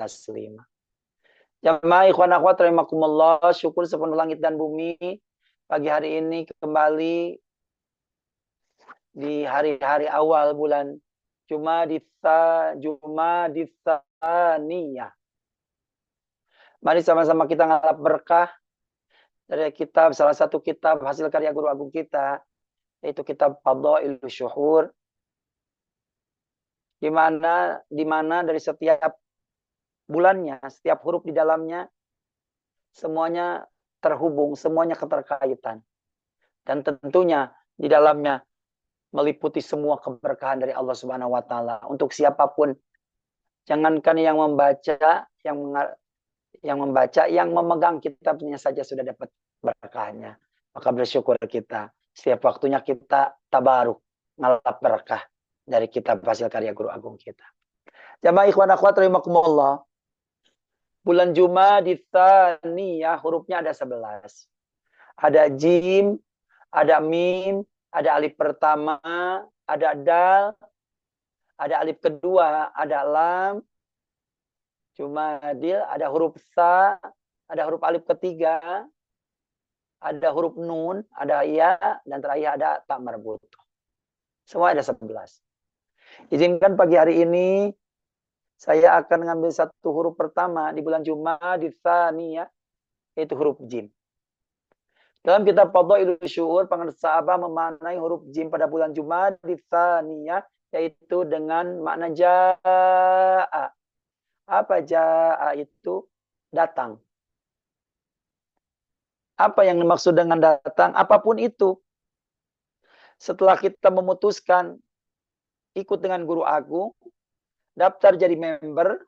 taslima. Jamaah ikhwan akhwat rahimakumullah, syukur sepenuh langit dan bumi. Pagi hari ini kembali di hari-hari awal bulan Jumaditsaniyah. Mari sama-sama kita ngalap berkah dari kitab, salah satu kitab hasil karya guru agung kita, yaitu kitab Fadhailus Syuhur, di mana dari setiap bulannya, setiap huruf di dalamnya semuanya terhubung, semuanya keterkaitan. Dan tentunya di dalamnya meliputi semua keberkahan dari Allah Subhanahu wa taala untuk siapapun. Jangankan yang membaca, yang memegang kitabnya saja sudah dapat berkahnya. Maka bersyukur kita. Setiap waktunya kita tabaruk, ngalap berkah dari kitab hasil karya guru agung kita. Jamaah ikhwan akhwat rahimakumullah. Bulan Jumaditsaniyah hurufnya ada 11. Ada jim, ada mim, ada alif pertama, ada dal, ada alif kedua, ada lam, Jumadil, ada huruf sa, ada huruf alif ketiga, ada huruf nun, ada ya, dan terakhir ada tak marbut. Semua ada 11. Izinkan pagi hari ini saya akan mengambil satu huruf pertama di bulan Jumaditsaniyah, yaitu huruf jim. Dalam kitab Fadhailus Syuhur, pengarang sahabat memaknai huruf jim pada bulan Jumaditsaniyah, yaitu dengan makna jaa. Apa jaa itu? Datang. Apa yang dimaksud dengan datang? Apapun itu. Setelah kita memutuskan ikut dengan guru agung, daftar jadi member,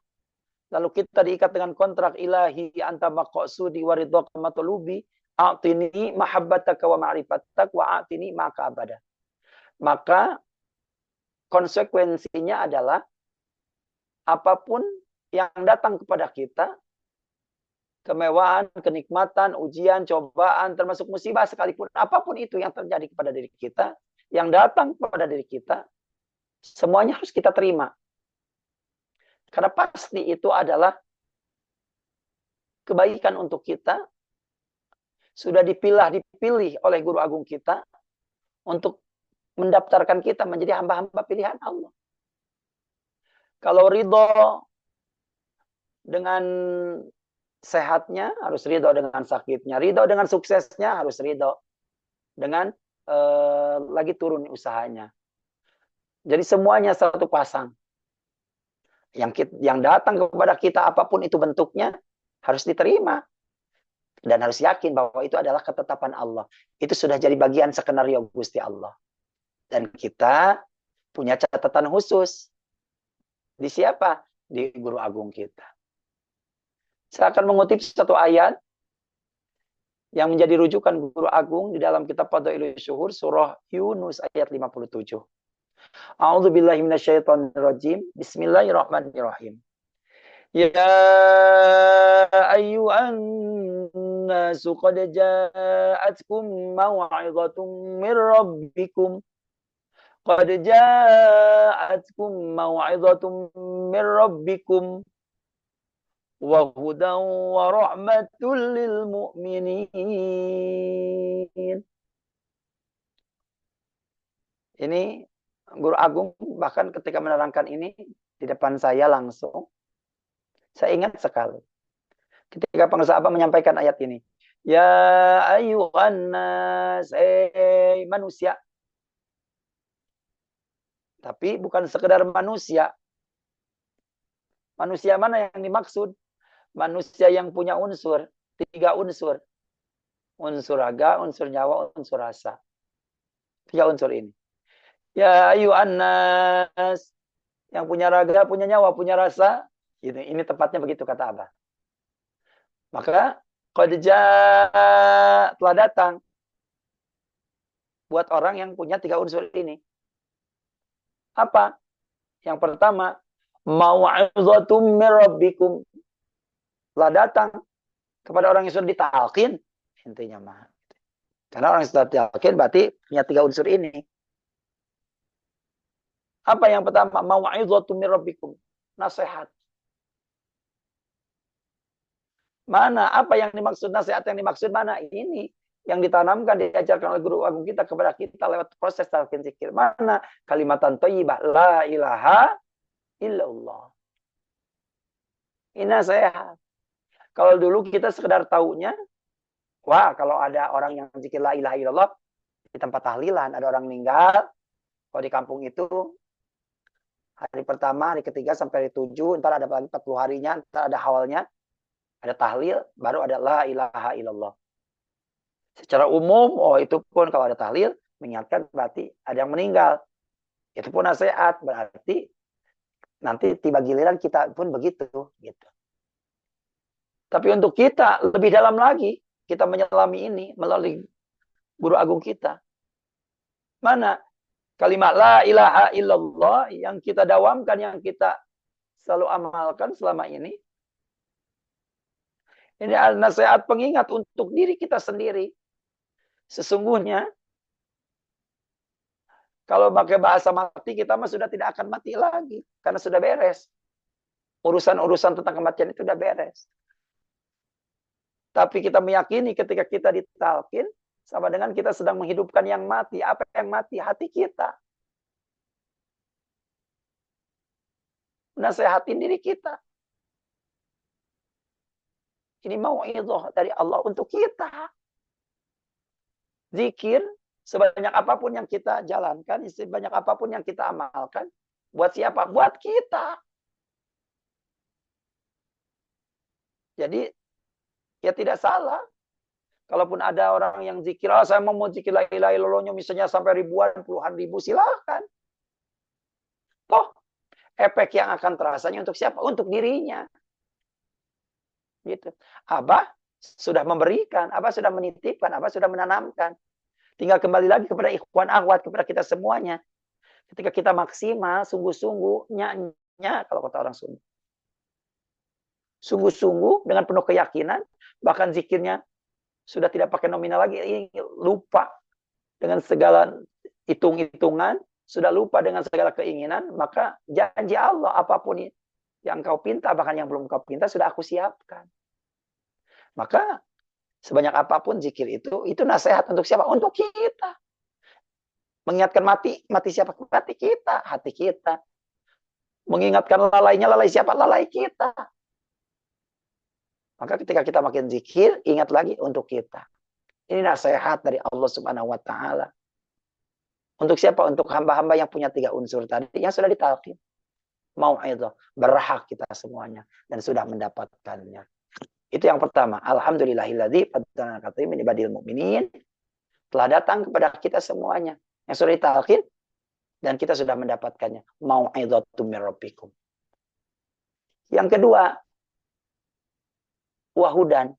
lalu kita diikat dengan kontrak ilahi anta maqsudi wa ridhaka matlubi, a'tini mahabbataka wa ma'rifatak wa a'tini maka abada. Maka konsekuensinya adalah apapun yang datang kepada kita, kemewahan, kenikmatan, ujian, cobaan, termasuk musibah sekalipun, apapun itu yang terjadi kepada diri kita, yang datang kepada diri kita, semuanya harus kita terima. Karena pasti itu adalah kebaikan untuk kita, sudah dipilih oleh guru agung kita untuk mendaftarkan kita menjadi hamba-hamba pilihan Allah. Kalau ridho dengan sehatnya, harus ridho dengan sakitnya. Ridho dengan suksesnya, harus ridho dengan lagi turun usahanya. Jadi semuanya satu pasang. Yang datang kepada kita, apapun itu bentuknya, harus diterima. Dan harus yakin bahwa itu adalah ketetapan Allah. Itu sudah jadi bagian skenario Gusti Allah. Dan kita punya catatan khusus. Di siapa? Di guru agung kita. Saya akan mengutip satu ayat yang menjadi rujukan guru agung di dalam kitab Fadhailus Syuhur, surah Yunus ayat 57. A'udzubillahi minasyaitonirrajim. Bismillahirrahmanirrahim. Ya ayyuhan nasu qad ja'atkum maw'izatun mir rabbikum. Qad ja'atkum maw'izatun mir rabbikum wa hudan wa rahmatul lil mu'minin. Ini guru agung bahkan ketika menerangkan ini di depan saya langsung, saya ingat sekali. Ketika pengusaha menyampaikan ayat ini. Ya ayyuhan nas, manusia. Tapi bukan sekedar manusia. Manusia mana yang dimaksud? Manusia yang punya unsur. 3 unsur. Unsur raga, unsur nyawa, unsur rasa. 3 unsur ini. Ya ayyuhan nas. Yang punya raga, punya nyawa, punya rasa. Ini tepatnya begitu kata Abah. Maka qad jaa telah datang buat orang yang punya 3 unsur ini. Apa? Yang pertama, mau'izatum mir rabbikum. Telah datang kepada orang yang sudah ditalqin, intinya mah. Karena orang yang sudah ditalqin berarti punya 3 unsur ini. Apa yang pertama? Mau'izatum mir rabbikum. Nasihat. Mana? Apa yang dimaksud nasihat yang dimaksud mana? Ini yang ditanamkan, diajarkan oleh guru agung kita kepada kita lewat proses talqin zikir. Mana? Kalimatan thayyibah, la ilaha illallah. Ini nasihat. Kalau dulu kita sekedar taunya, wah kalau ada orang yang zikir la ilaha illallah di tempat tahlilan, ada orang meninggal, kalau di kampung itu hari pertama, hari ketiga sampai hari 7, ntar ada lagi 40 harinya, ntar ada hawalnya, ada tahlil, baru ada la ilaha illallah. Secara umum, oh itu pun kalau ada tahlil, mengingatkan berarti ada yang meninggal. Itu pun nasihat, berarti nanti tiba giliran kita pun begitu. Gitu. Tapi untuk kita, lebih dalam lagi, kita menyelami ini melalui guru agung kita. Mana kalimat la ilaha illallah yang kita dawamkan, yang kita selalu amalkan selama ini. Ini adalah nasihat pengingat untuk diri kita sendiri. Sesungguhnya, kalau pakai bahasa mati, kita mah sudah tidak akan mati lagi. Karena sudah beres. Urusan-urusan tentang kematian itu sudah beres. Tapi kita meyakini ketika kita ditalkin, sama dengan kita sedang menghidupkan yang mati. Apa yang mati? Hati kita. Nasehatin diri kita. Ini mau'idhah dari Allah untuk kita. Zikir, sebanyak apapun yang kita jalankan, sebanyak apapun yang kita amalkan, buat siapa? Buat kita. Jadi, ya tidak salah. Kalaupun ada orang yang zikir, oh, saya mau zikir la ilaha illallah, misalnya sampai ribuan, puluhan ribu, silahkan. Toh, efek yang akan terasanya untuk siapa? Untuk dirinya. Gitu. Abah sudah memberikan, Abah sudah menitipkan, Abah sudah menanamkan. Tinggal kembali lagi kepada ikhwan akhwat, kepada kita semuanya. Ketika kita maksimal, sungguh-sungguh, nya kalau kata orang Sunda. Sungguh-sungguh, dengan penuh keyakinan, bahkan zikirnya sudah tidak pakai nominal lagi, lupa dengan segala hitung-hitungan, sudah lupa dengan segala keinginan, maka janji Allah, apapun yang kau pinta, bahkan yang belum kau pinta, sudah aku siapkan. Maka sebanyak apapun zikir itu nasihat untuk siapa? Untuk kita. Mengingatkan mati siapa? Mati kita, hati kita. Mengingatkan lalainya, lalai siapa? Lalai kita. Maka ketika kita makin zikir, ingat lagi untuk kita. Ini nasihat dari Allah Subhanahu wa Ta'ala. Untuk siapa? Untuk hamba-hamba yang punya 3 unsur tadi yang sudah ditalqin. Mau'idhah, berhak kita semuanya dan sudah mendapatkannya. Itu yang pertama. Alhamdulillahilladzi faddalana katsiran min ibadil mu'minin. Telah datang kepada kita semuanya yang sudah ditalqin dan kita sudah mendapatkannya. Mau'idhatum min rabbikum. Yang kedua, wahudan.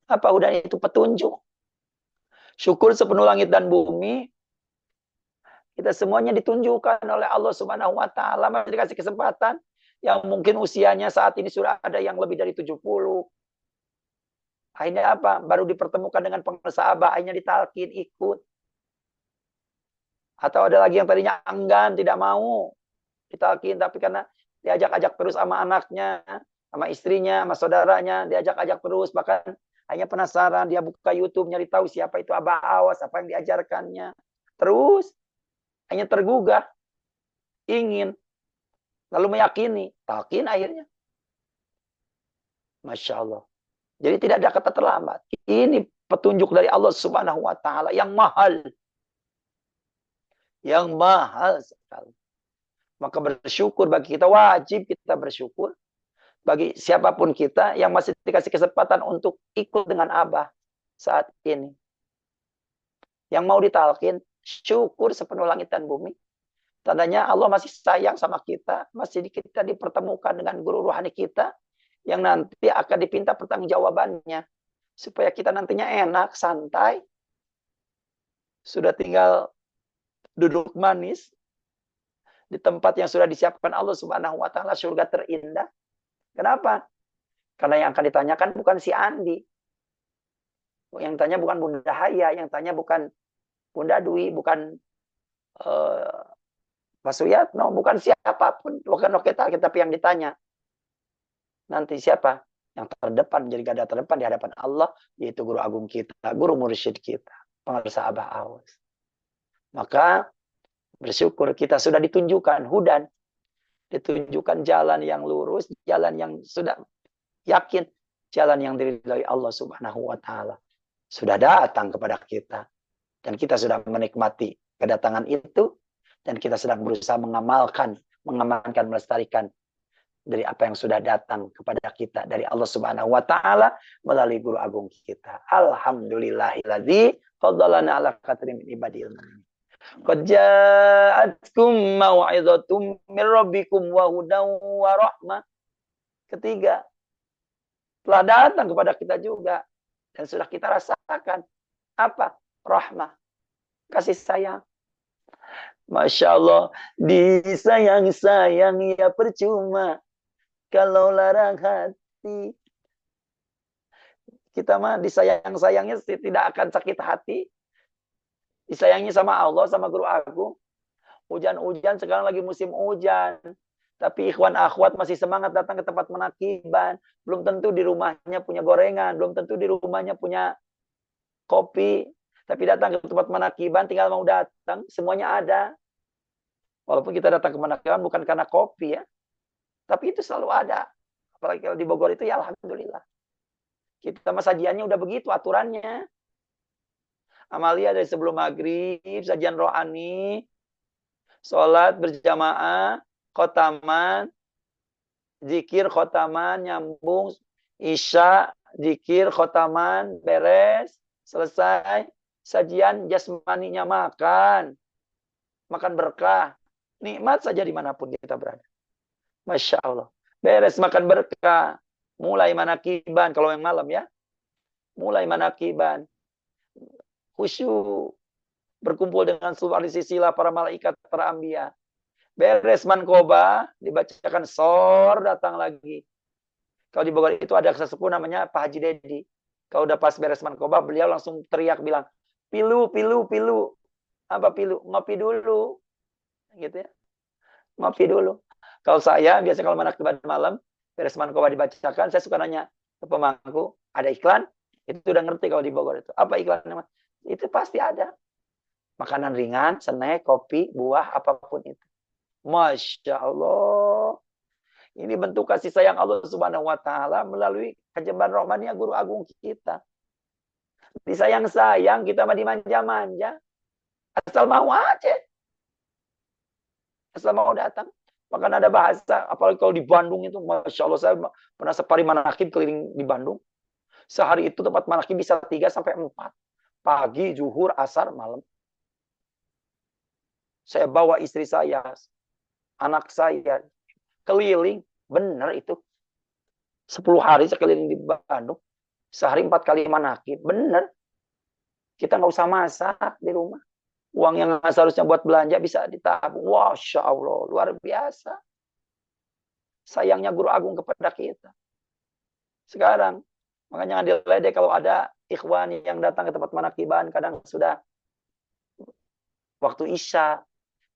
Apa hudan itu? Petunjuk. Syukur sepenuh langit dan bumi. Kita semuanya ditunjukkan oleh Allah Subhanahu wa Ta'ala. Masih dikasih kesempatan. Yang mungkin usianya saat ini sudah ada yang lebih dari 70. Akhirnya apa? Baru dipertemukan dengan pengesahabah. Akhirnya ditalkin, ikut. Atau ada lagi yang tadinya enggan, tidak mau ditalkin. Tapi karena diajak-ajak terus sama anaknya, sama istrinya, sama saudaranya. Diajak-ajak terus. Bahkan hanya penasaran. Dia buka YouTube, nyari tahu siapa itu Abah Awas. Apa yang diajarkannya. Terus hanya tergugah. Ingin. Lalu meyakini. Talqin akhirnya. Masya Allah. Jadi tidak ada kata terlambat. Ini petunjuk dari Allah Subhanahu wa Ta'ala yang mahal. Yang mahal sekali. Maka bersyukur bagi kita, wajib kita bersyukur. Bagi siapapun kita yang masih dikasih kesempatan untuk ikut dengan Abah saat ini. Yang mau ditalkin, syukur sepenuh langit dan bumi. Tandanya Allah masih sayang sama kita. Masih kita dipertemukan dengan guru rohani kita. Yang nanti akan dipinta pertanggungjawabannya. Supaya kita nantinya enak, santai. Sudah tinggal duduk manis. Di tempat yang sudah disiapkan Allah Subhanahu wa Ta'ala. Surga terindah. Kenapa? Karena yang akan ditanyakan bukan si Andi. Yang tanya bukan Bunda Haya. Yang tanya bukan Bunda Dwi. Bukan Pak Suyatno. Bukan siapapun. Bukan kita. Tapi yang ditanya. Nanti siapa? yang terdepan, menjadi garda terdepan di hadapan Allah, yaitu guru agung kita, guru mursyid kita, pengarsa Abah Awas. Maka bersyukur kita sudah ditunjukkan hudan, ditunjukkan jalan yang lurus, jalan yang sudah yakin, jalan yang diridhai Allah Subhanahu wa taala. Sudah datang kepada kita dan kita sudah menikmati kedatangan itu dan kita sedang berusaha mengamalkan, mengamankan, melestarikan dari apa yang sudah datang kepada kita dari Allah Subhanahu wa taala melalui guru agung kita. Alhamdulillahilladzi faddalana ala katsirin min ibadil mu'minin. Qad ja'atkum mau'izatum mir rabbikum wa hudan wa rahmah. Ketiga, telah datang kepada kita juga dan sudah kita rasakan apa? Rahmah, kasih sayang. Masya Allah, disayang-sayang ya percuma kalau larang hati. Kita mah disayang-sayangnya tidak akan sakit hati. Disayangi sama Allah, sama guru agung. Hujan-hujan, sekarang lagi musim hujan. Tapi ikhwan akhwat masih semangat datang ke tempat menakiban. Belum tentu di rumahnya punya gorengan. Belum tentu di rumahnya punya kopi. Tapi datang ke tempat menakiban, tinggal mau datang, semuanya ada. Walaupun kita datang ke menakiban bukan karena kopi ya. Tapi itu selalu ada. Apalagi kalau di Bogor itu ya alhamdulillah. Kita mah sajiannya udah begitu aturannya. Amalia dari sebelum maghrib, sajian rohani, sholat berjamaah, khotaman, zikir khotaman, nyambung, isya, zikir khotaman, beres, selesai. Sajian jasmaninya makan. Makan berkah. Nikmat saja dimanapun kita berada. Masya Allah. Beres makan berkah. Mulai manakiban. Kalau yang malam ya. Mulai manakiban. Khusyuk. Berkumpul dengan seluruh ahli silsilah, para malaikat, para anbiya. Beres mankoba. Dibacakan sor, datang lagi. Kalau di Bogor itu ada sesepuh namanya Pak Haji Dedi. Kalau udah pas beres mankoba, beliau langsung teriak bilang, pilu, pilu, pilu. Apa pilu? Ngopi dulu. Gitu ya. Ngopi dulu. Kalau saya, biasanya kalau manakiban malam, beres mankoba dibacakan, saya suka nanya ke pemangku, ada iklan? Itu udah ngerti kalau di Bogor itu. Apa iklannya? Itu pasti ada. Makanan ringan, snack, kopi, buah, apapun itu. Masya Allah. Ini bentuk kasih sayang Allah Subhanahu wa taala melalui kejeban rahmania guru agung kita. Disayang-sayang, kita mah dimanja-manja. Asal mau aja. Asal mau datang. Bahkan ada bahasa, apalagi kalau di Bandung itu, Masya Allah, saya pernah separi manakib keliling di Bandung. Sehari itu tempat manakib bisa 3-4. Pagi, zuhur, asar, malam. Saya bawa istri saya, anak saya, keliling. Benar itu. 10 hari saya keliling di Bandung. Sehari 4 kali manakib. Benar. Kita nggak usah masak di rumah. Uang yang seharusnya buat belanja bisa ditabung. Masya Allah, luar biasa. Sayangnya guru agung kepada kita. Sekarang, makanya jangan diledek kalau ada ikhwan yang datang ke tempat manakiban, kadang sudah waktu isya,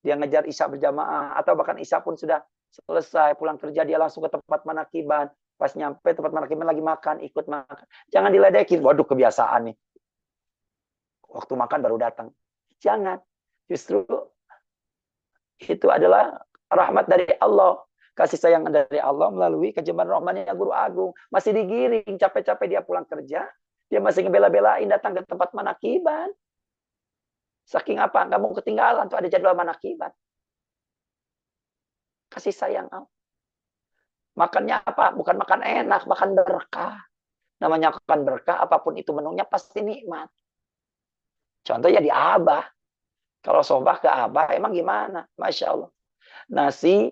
dia ngejar isya berjamaah, atau bahkan isya pun sudah selesai, pulang kerja dia langsung ke tempat manakiban. Pas nyampe tempat manakiban lagi makan, ikut makan. Jangan diledekin, waduh kebiasaan nih. Waktu makan baru datang. Jangan. Justru itu adalah rahmat dari Allah. Kasih sayang dari Allah melalui kejeban rahmannya guru agung. Masih digiring, capek-capek dia pulang kerja. Dia masih ngebela-belain datang ke tempat manakiban. Saking apa? Nggak mau ketinggalan. Tuh ada jadwal manakiban. Kasih sayang Allah. Makannya apa? Bukan makan enak, makan berkah. Namanya makan berkah, apapun itu menunya pasti nikmat. Contohnya di Abah. Kalau sobah ke Abah, emang gimana? Masya Allah. Nasi,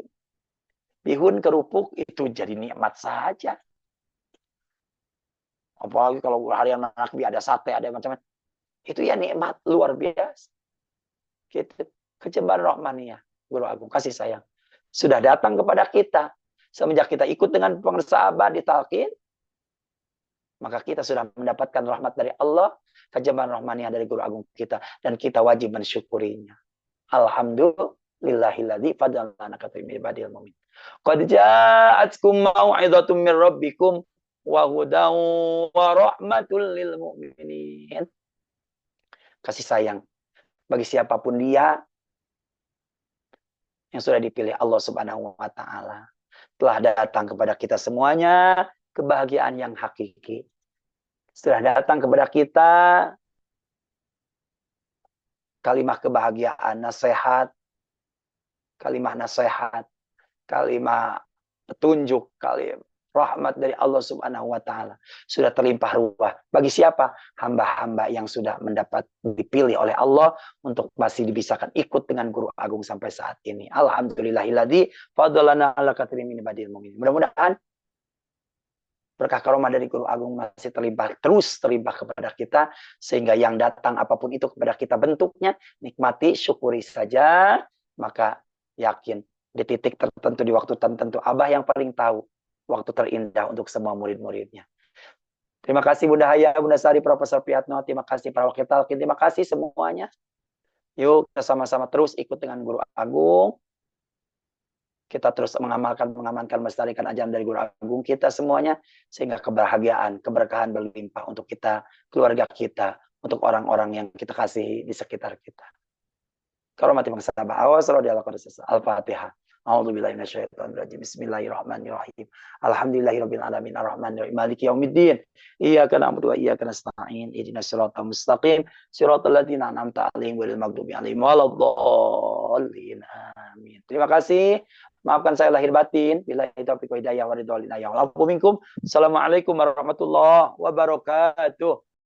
bihun, kerupuk, itu jadi nikmat saja. Apalagi kalau harian manakib ada sate, ada macam-macam. Itu ya nikmat, luar biasa. Gitu. Kejeban rahmaniyah, guru agung, kasih sayang. Sudah datang kepada kita. Semenjak kita ikut dengan pengersa Abah di talqin, maka kita sudah mendapatkan rahmat dari Allah, kejeban rahmaniyah dari guru agung kita, dan kita wajib mensyukurinya. Alhamdulillahilladzi fadlana katsir min ibadil mu'min. Qad ja'atkum mau'izatum mir rabbikum wa hudan wa rahmatul lil mu'minin. Kasih sayang bagi siapapun dia yang sudah dipilih Allah Subhanahu wa taala. Telah datang kepada kita semuanya kebahagiaan yang hakiki. Setelah datang kepada kita kalimah kebahagiaan, nasihat, kalimah petunjuk, kalimah rahmat dari Allah Subhanahu wa taala sudah terlimpah ruah. Bagi siapa? Hamba-hamba yang sudah mendapat dipilih oleh Allah untuk masih dibisakan ikut dengan guru agung sampai saat ini. Alhamdulillahilladzi fadlana ala katsirin min ibadil mu'minin. Mudah-mudahan berkah karomah dari guru agung masih terus terlimpah kepada kita, sehingga yang datang apapun itu kepada kita bentuknya, nikmati, syukuri saja, maka yakin di titik tertentu, di waktu tertentu, Abah yang paling tahu waktu terindah untuk semua murid-muridnya. Terima kasih Bunda Haya, Bunda Sari, Profesor Piatno, terima kasih para wakil talqin, terima kasih semuanya. Yuk kita sama-sama terus ikut dengan guru agung. Kita terus mengamalkan, melestarikan ajaran dari guru agung kita semuanya, sehingga kebahagiaan, keberkahan berlimpah untuk kita, keluarga kita, untuk orang-orang yang kita kasihi di sekitar kita. Karomati bangsa Awas Al-Fatihah. A'udzubillahi minasyaitonirrajim. Bismillahirrahmanirrahim. Alhamdulillahirabbil alamin arrahmanirrahim maliki yaumiddin. Iyyaka na'budu wa iyyaka nasta'in. Ihdinas siratal mustaqim. Siratal ladzina an'amta 'alaihim ghairil maghdubi 'alaihim waladdallin. Amin. Terima kasih. Maafkan saya lahir batin. Billahi taufiq wa hidayah wa ridwal inayah. Assalamualaikum warahmatullahi wabarakatuh.